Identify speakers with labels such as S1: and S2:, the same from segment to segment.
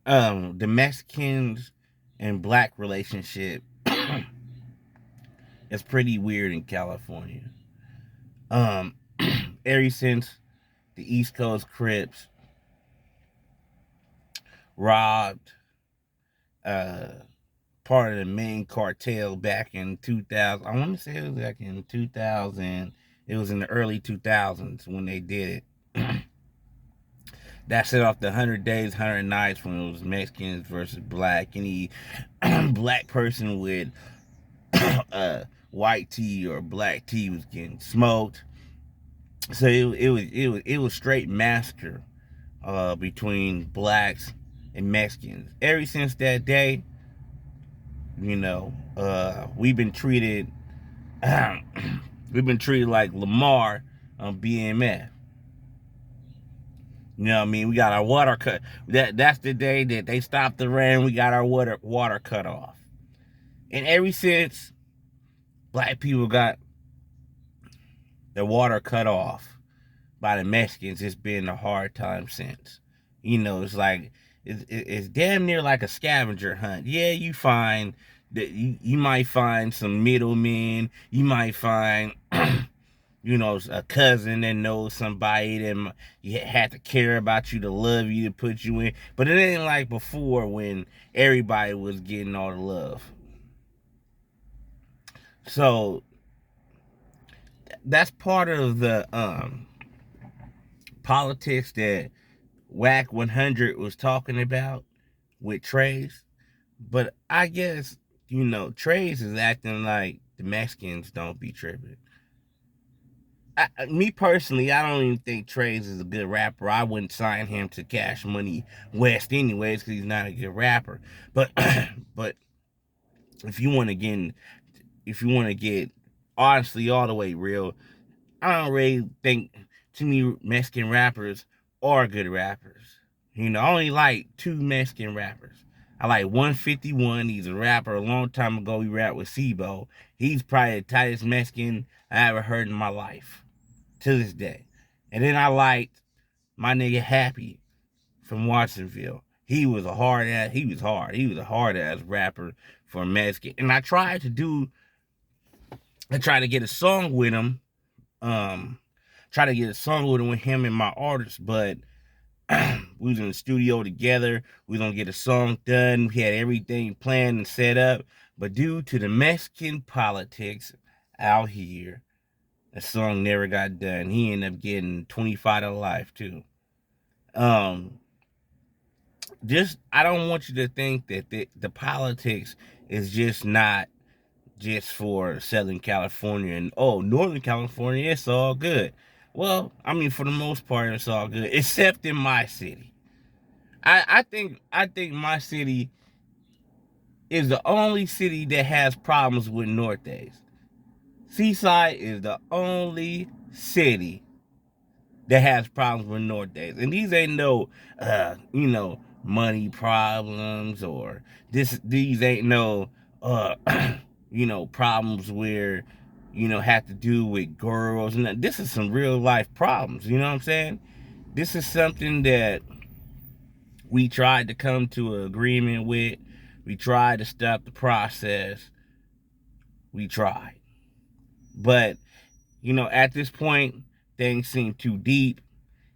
S1: the Mexicans and black relationship is pretty weird in California. Um, ever since the East Coast Crips robbed uh part of the main cartel back in 2000. I want to say it was back in 2000. It was in the early 2000s when they did it. That set off the 100 days, 100 nights when it was Mexicans versus black. Any black person with white tea or black tea was getting smoked. So it was straight massacre between blacks and Mexicans. Ever since that day, we've been treated we've been treated like Lamar on BMF. You know what I mean? We got our water cut. That's the day that they stopped the rain. We got our water cut off. And ever since black people got their water cut off by the Mexicans, it's been a hard time since. It's like it's damn near like a scavenger hunt. Yeah, you find that you might find some middlemen. You might find a cousin that knows somebody that you had to care about you, to love you, to put you in. But it ain't like before when everybody was getting all the love. So that's part of the politics that WACK 100 was talking about with Trace. But I guess, Trace is acting like the Mexicans don't be tripping. Me personally, I don't even think Trace is a good rapper. I wouldn't sign him to Cash Money West anyways because he's not a good rapper. But but if you want to get honestly all the way real, I don't really think too many Mexican rappers are good rappers. I only like two Mexican rappers. I like 151. He's a rapper. A long time ago, he rapped with Sibo. He's probably the tightest Mexican I ever heard in my life to this day. And then I liked my nigga Happy from Watsonville. He was a hard ass. He was hard. He was a hard ass rapper for Mexican. And I tried to get a song with him. Try to get a song with him and my artist, but we was in the studio together. We was gonna get a song done. We had everything planned and set up, but due to the Mexican politics out here, the song never got done. He ended up getting 25 to life too. Just I don't want you to think that the politics is just not just for Southern California and Northern California, it's all good. Well, I mean, for the most part, it's all good, except in my city. I think my city is the only city that has problems with Nortes. Seaside is the only city that has problems with Nortes. And these ain't no money problems or these ain't no problems where have to do with girls. And this is some real life problems, you know what I'm saying? This is something that we tried to come to an agreement with. We tried to stop the process. We tried. But, at this point, things seem too deep,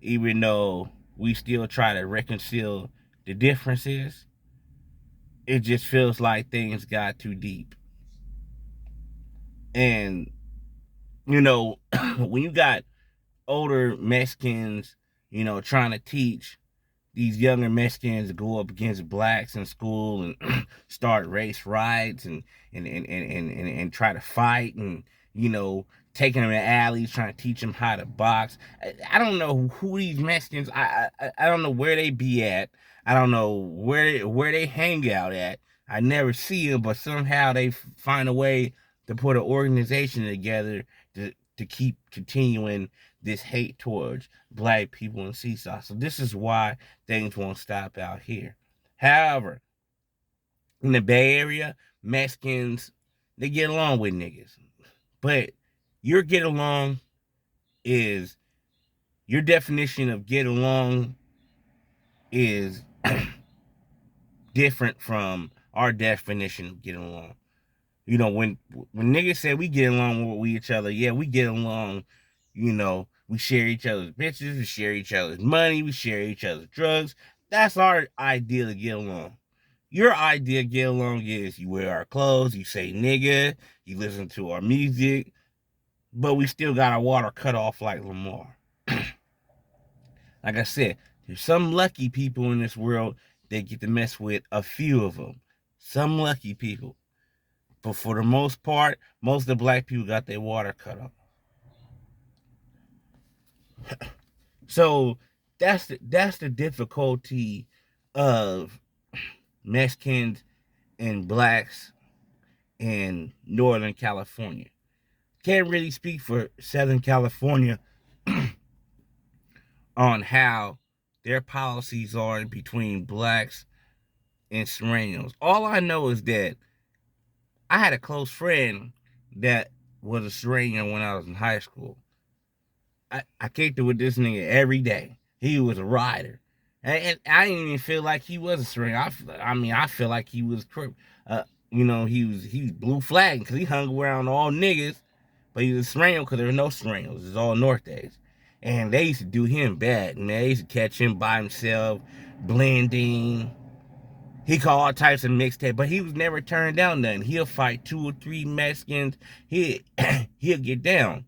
S1: even though we still try to reconcile the differences. It just feels like things got too deep. And, when you got older Mexicans, trying to teach these younger Mexicans to go up against blacks in school and start race riots and try to fight and taking them to alleys trying to teach them how to box. I don't know who these Mexicans. I don't know where they be at. I don't know where they hang out at. I never see them, but somehow they find a way to put an organization together to keep continuing this hate towards black people in Seesaw. So this is why things won't stop out here. However, in the Bay Area, Mexicans, they get along with niggas. But your get along is, your definition of get along is different from our definition of getting along. You know, when niggas say we get along with each other, yeah, we get along. You know, we share each other's bitches, we share each other's money, we share each other's drugs. That's our idea to get along. Your idea to get along is you wear our clothes, you say nigga, you listen to our music, but we still got our water cut off like Lamar. Like I said, there's some lucky people in this world that get to mess with a few of them. Some lucky people. But for the most part, most of the black people got their water cut off. So that's the difficulty of Mexicans and blacks in Northern California. Can't really speak for Southern California on how their policies are between blacks and Surenos. All I know is that I had a close friend that was a Sureno when I was in high school. I kicked it with this nigga every day. He was a rider. And I didn't even feel like he was a Sureno. I feel like he was, he was blue flagging because he hung around all niggas, but he was a Sureno because there were no Surenos. It's all Nortes. And they used to do him bad, man. They used to catch him by himself, blending. He called all types of mixtape, but he was never turned down nothing. He'll fight 2 or 3 Mexicans. He'll get down.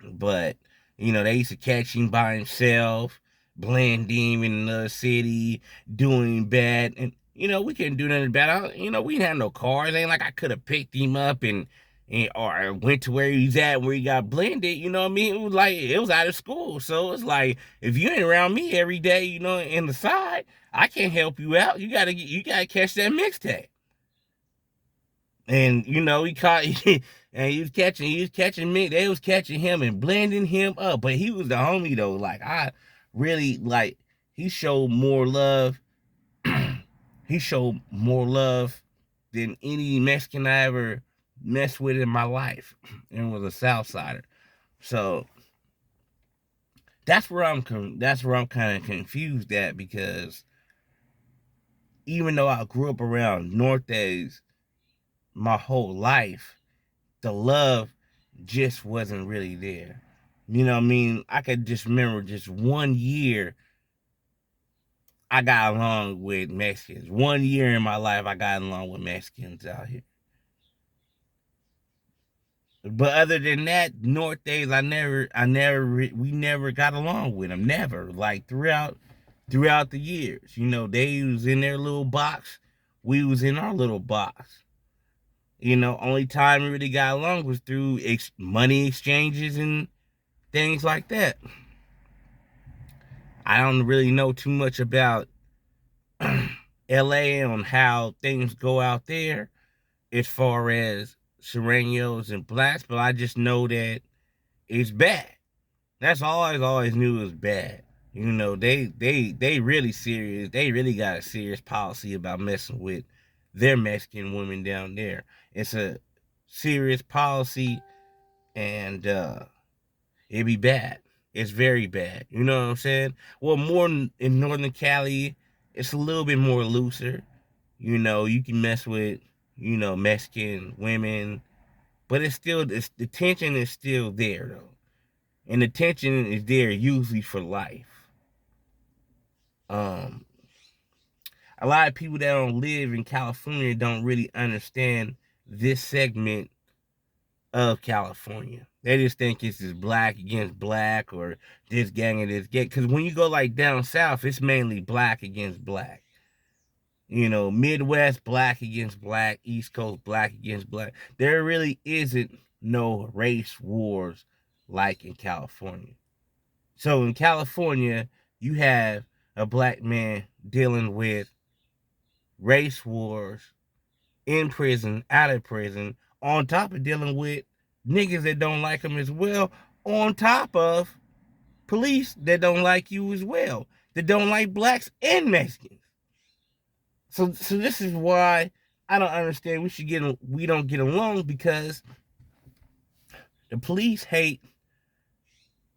S1: But, they used to catch him by himself, blending in another city, doing bad. And, we couldn't do nothing about it. We didn't have no cars. It ain't like I could have picked him up or went to where he's at, where he got blended. You know what I mean? It was like, it was out of school. So it's like, if you ain't around me every day, in the side, I can't help you out. You gotta catch that mixtape. And he caught and he was catching me. They was catching him and blending him up. But he was the homie though. Like I really he showed more love. He showed more love than any Mexican I ever messed with in my life, and was a Southsider. So that's where I'm kind of confused at, because even though I grew up around Nortes my whole life, the love just wasn't really there. You know what I mean? I could just remember just 1 year I got along with Mexicans. 1 year in my life I got along with Mexicans out here. But other than that, Nortes, we never got along with them. Never. Like throughout the years. They was in their little box. We was in our little box. Only time we really got along was through money exchanges and things like that. I don't really know too much about LA on how things go out there as far as Surenos and blacks, but I just know that it's bad. That's all I always knew was bad. They really serious. They really got a serious policy about messing with their Mexican women down there. It's a serious policy, and it'd be bad. It's very bad. You know what I'm saying? Well, more in Northern Cali, it's a little bit more looser. You can mess with, Mexican women, but the tension is still there though. And the tension is there usually for life. A lot of people that don't live in California don't really understand this segment of California. They just think it's just black against black, or this gang and this gang. Because when you go like down south, it's mainly black against black. Midwest black against black, East Coast black against black. There really isn't no race wars like in California. So in California, you have a black man dealing with race wars in prison, out of prison, on top of dealing with niggas that don't like him as well, on top of police that don't like you as well, that don't like blacks and Mexicans. So this is why I don't understand we don't get along, because the police hate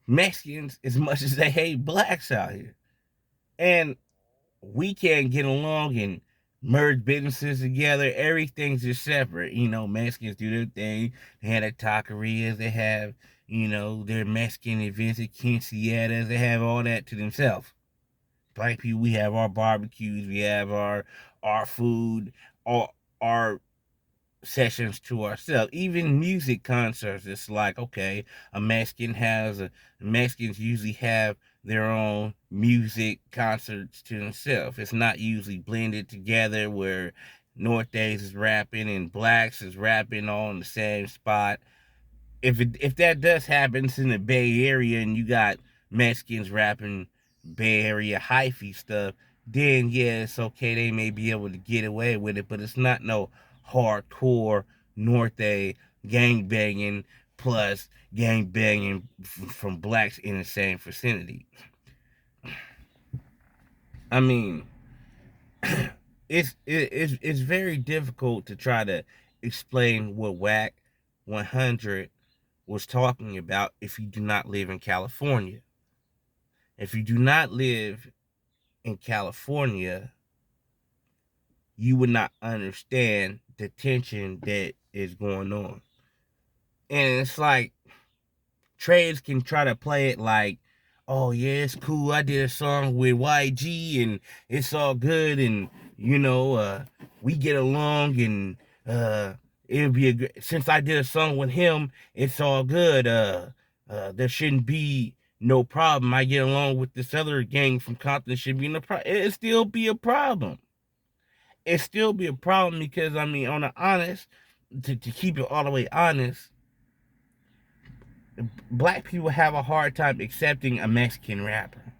S1: Mexicans as much as they hate blacks out here. And we can't get along, and merge businesses together. Everything's just separate. Mexicans do their thing. They have their taquerias. They have, their Mexican events at quinceañeras. They have all that to themselves. Black people, we have our barbecues. We have our food, our sessions to ourselves. Even music concerts, it's like, okay, Mexicans usually have their own music concerts to themselves. It's not usually blended together where Nortes is rapping and blacks is rapping all in the same spot. If that does happen, it's in the Bay Area and you got Mexicans rapping Bay Area hyphy stuff, then yeah, it's okay. They may be able to get away with it, but it's not no hardcore Norte gang banging plus gang banging from blacks in the same vicinity. I mean, it's very difficult to try to explain what WACK 100 was talking about if you do not live in California. If you do not live in California, you would not understand the tension that is going on. And it's like trades can try to play it like, oh yeah, it's cool. I did a song with YG and it's all good, and we get along, and it'll be since I did a song with him, it's all good. There shouldn't be no problem. I get along with this other gang from Compton, should be no problem. It'll still be a problem. It still be a problem because I mean, on the honest, to keep it all the way honest, black people have a hard time accepting a Mexican rapper.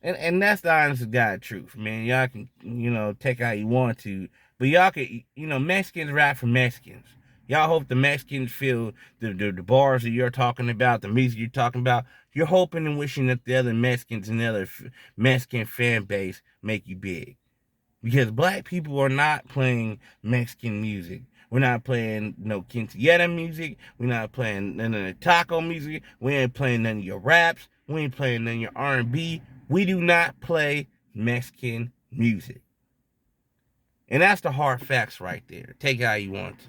S1: And that's the honest to God truth, man. Y'all can, take how you want to, but y'all can, Mexicans rap for Mexicans. Y'all hope the Mexicans feel the bars that you're talking about, the music you're talking about. You're hoping and wishing that the other Mexicans and the other Mexican fan base make you big. Because black people are not playing Mexican music. We're not playing no quinceañera music. We're not playing none of the taco music. We ain't playing none of your raps. We ain't playing none of your R&B. We do not play Mexican music. And that's the hard facts right there. Take it how you want to.